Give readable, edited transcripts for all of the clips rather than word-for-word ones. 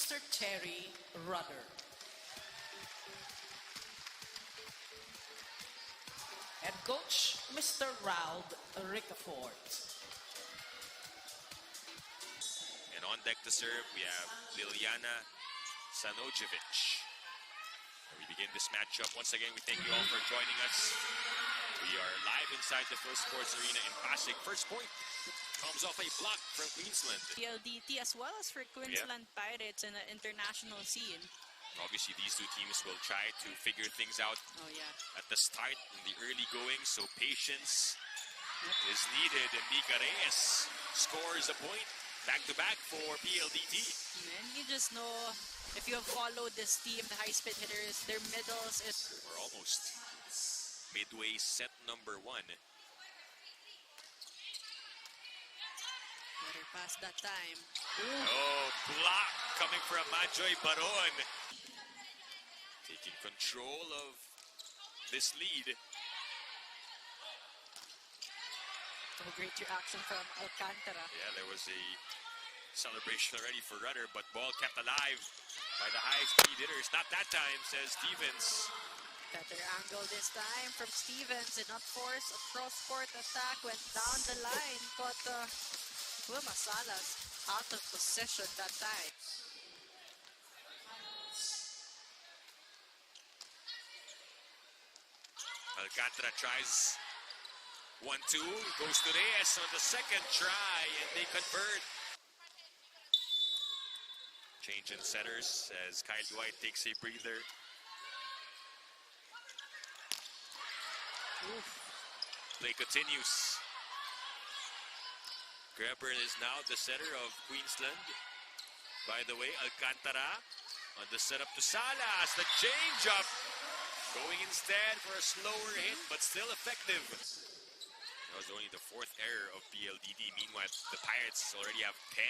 Mr. Terry Rudder. Head coach, Mr. Raul Ricafort. And on deck to serve, we have Liliana Sanojevic. We begin this matchup. Once again, we thank you all for joining us. We are live inside the First Sports Arena in Pasig. First point comes off a block from Queensland. Pldt as well as for Queensland Pirates in the international scene. Obviously, these two teams will try to figure things out at the start, in the early going, so patience is needed. And Mika Reyes scores a point back-to-back for PLDT. And you just know, if you have followed this team, the high-speed hitters, their middles is... We're almost midway set number 1. Better pass that time. Oh, block coming from Majoy Baron. Taking control of this lead. Oh, great reaction from Alcantara. Yeah, there was a celebration already for Rudder, but ball kept alive by the high-speed hitters. Not that time, says Stevens. Better angle this time from Stevens. Did not force a cross-court attack. Went down the line, but Wilma Salas out of position that time. Alcantara tries 1-2, goes to Reyes on the second try, and they convert. Change in setters as Kyle Dwight takes a breather. Play continues. Greber is now the setter of Queensland. By the way, Alcantara on the setup to Salas. The change-up going instead for a slower hit, but still effective. That was only the 4th error of PLDT. Meanwhile, the Pirates already have 10.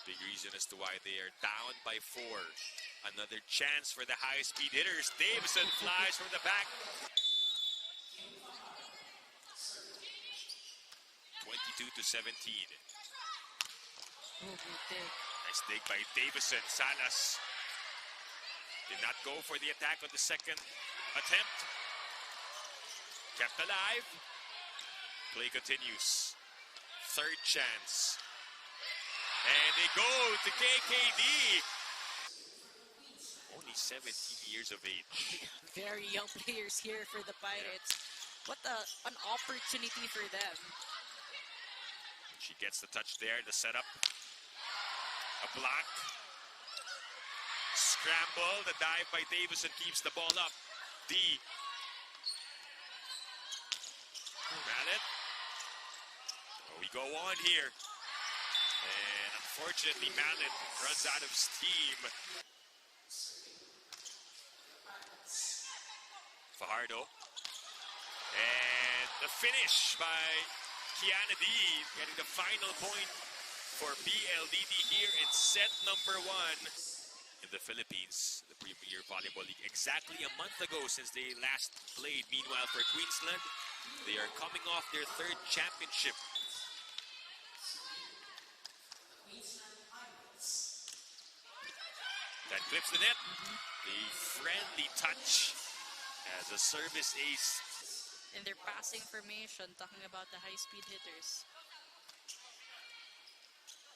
Big reason as to why they are down by 4. Another chance for the high-speed hitters. Davison flies from the back. 22-17. Oh, good dig. Nice dig by Davison. Salas did not go for the attack on the second attempt. Kept alive. Play continues. Third chance. And they go to KKD. Only 17 years of age. Very young players here for the Pirates. What an opportunity for them. She gets the touch there, the setup. A block. Scramble, the dive by Davison keeps the ball up. D. Mallet. Oh, we go on here. And unfortunately, Mallet runs out of steam. Fajardo. And the finish by Kiana D, getting the final point for PLDT here in set number 1 in the Philippines, the Premier Volleyball League. Exactly a month ago since they last played. Meanwhile, for Queensland, they are coming off their 3rd championship. That clips the net. A friendly touch as a service ace. In their passing formation, talking about the high-speed hitters.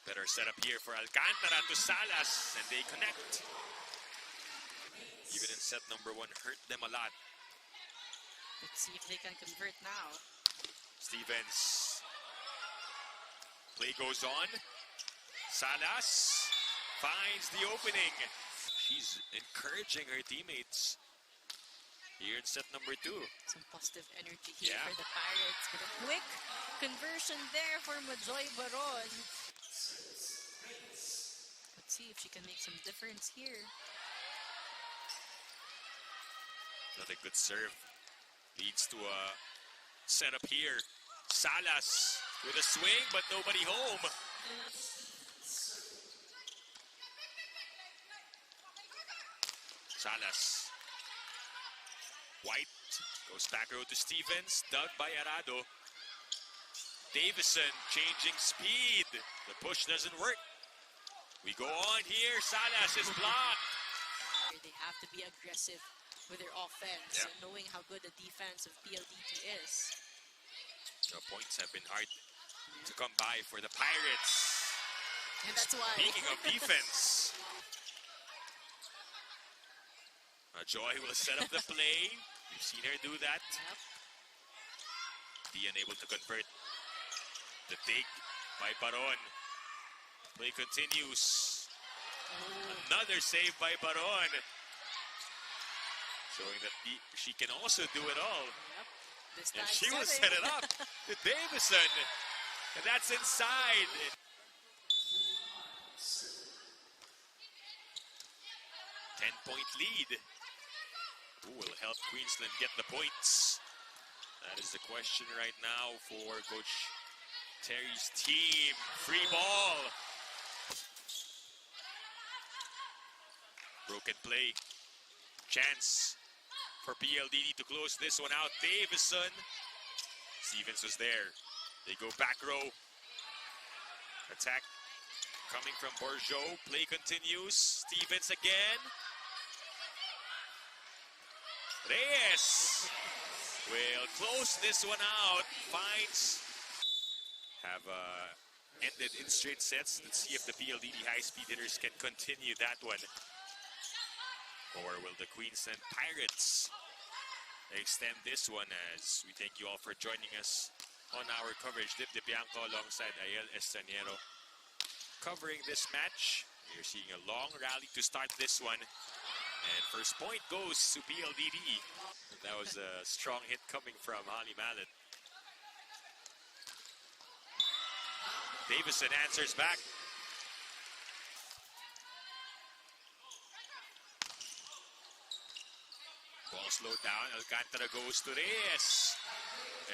Better setup here for Alcantara to Salas, and they connect. Even in set number 1, hurt them a lot. Let's see if they can convert now. Stevens. Play goes on. Salas finds the opening. She's encouraging her teammates here in set number 2. Some positive energy here for the Pirates. But a quick conversion there for Majoy Baron. Let's see if she can make some difference here. Another good serve. Leads to a setup here. Salas with a swing, but nobody home. Salas. White goes back row to Stevens, dug by Arado. Davison changing speed. The push doesn't work. We go on here. Salas is blocked. They have to be aggressive with their offense, Yeah. knowing how good the defense of PLDT is. The points have been hard to come by for the Pirates. And that's why. Speaking of defense, Joy will set up the play. We've seen her do that. Yep. Be unable to convert. The take by Baron. Play continues. Another save by Baron. Showing that she can also do it all. Yep. This And time she will setting. set it up to Davison. And that's inside. 10-point lead. Who will help Queensland get the points? That is the question right now for Coach Terry's team. Free ball. Broken play. Chance for PLDT to close this one out. Davison. Stevens was there. They go back row. Attack coming from Bourgeau. Play continues. Stevens again. Reyes will close this one out. Finds have ended in straight sets. Let's see if the PLDT high-speed hitters can continue that one. Or will the Queensland Pirates extend this one? As we thank you all for joining us on our coverage. Dip Bianco alongside Ayel Estaniero covering this match. We're seeing a long rally to start this one. And first point goes to PLDT. That was a strong hit coming from Holly Mallet. Davison answers back. Ball slowed down. Alcantara goes to Reyes.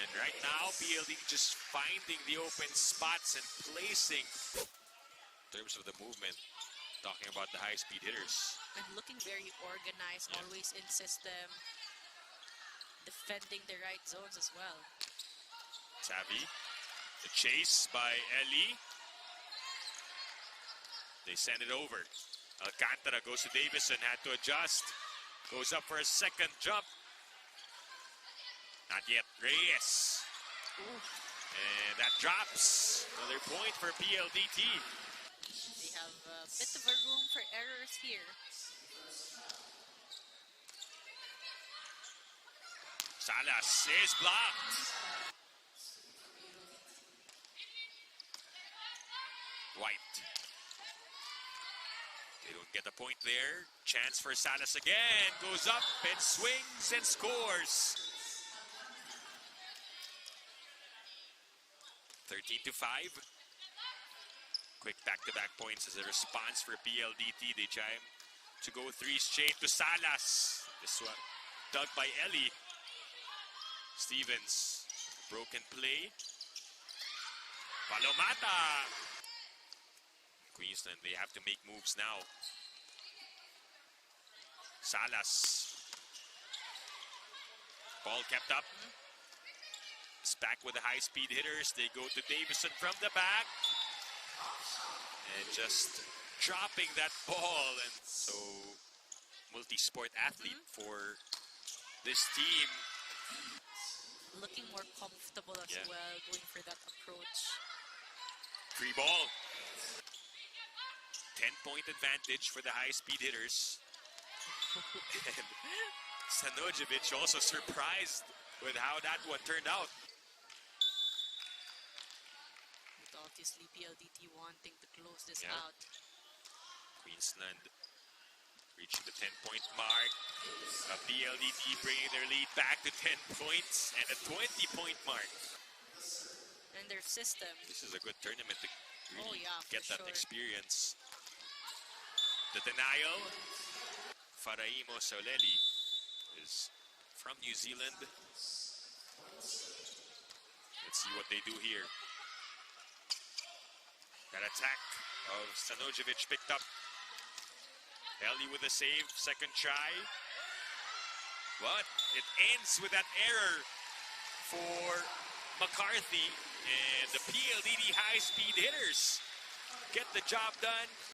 And right now, PLDT just finding the open spots and placing. In terms of the movement, talking about the high-speed hitters. And looking very organized, always in system. Defending the right zones as well. Tavi. The chase by Ellie. They send it over. Alcantara goes to Davison. Had to adjust. Goes up for a second jump. Not yet. Reyes. And that drops. Another point for PLDT. They have a bit of a room for errors here. Salas is blocked. White. They don't get the point there. Chance for Salas again. Goes up and swings and scores. 13-5. Quick back-to-back points as a response for PLDT. They try to go three straight to Salas. This one dug by Ellie. Stevens. Broken play. Palomata. Queensland, they have to make moves now. Salas. Ball kept up. It's back with the high-speed hitters. They go to Davison from the back. And just dropping that ball. And so, multi-sport athlete for this team. Looking more comfortable as well, going for that approach. Free ball. 10-point advantage for the high-speed hitters. And Stanojevic also surprised with how that one turned out. With obviously PLDT wanting to close this Yeah. out. Queensland reaching the 10-point mark. PLDT bringing their lead back to 10 points and a 20-point mark. And their system. This is a good tournament to really for get that sure. experience. The denial. Faraimo Soleli is from New Zealand. Let's see what they do here. That attack of Stanojevic picked up. Ellie with a save, second try. But it ends with that error for McCarthy, and the PLDT high-speed hitters get the job done.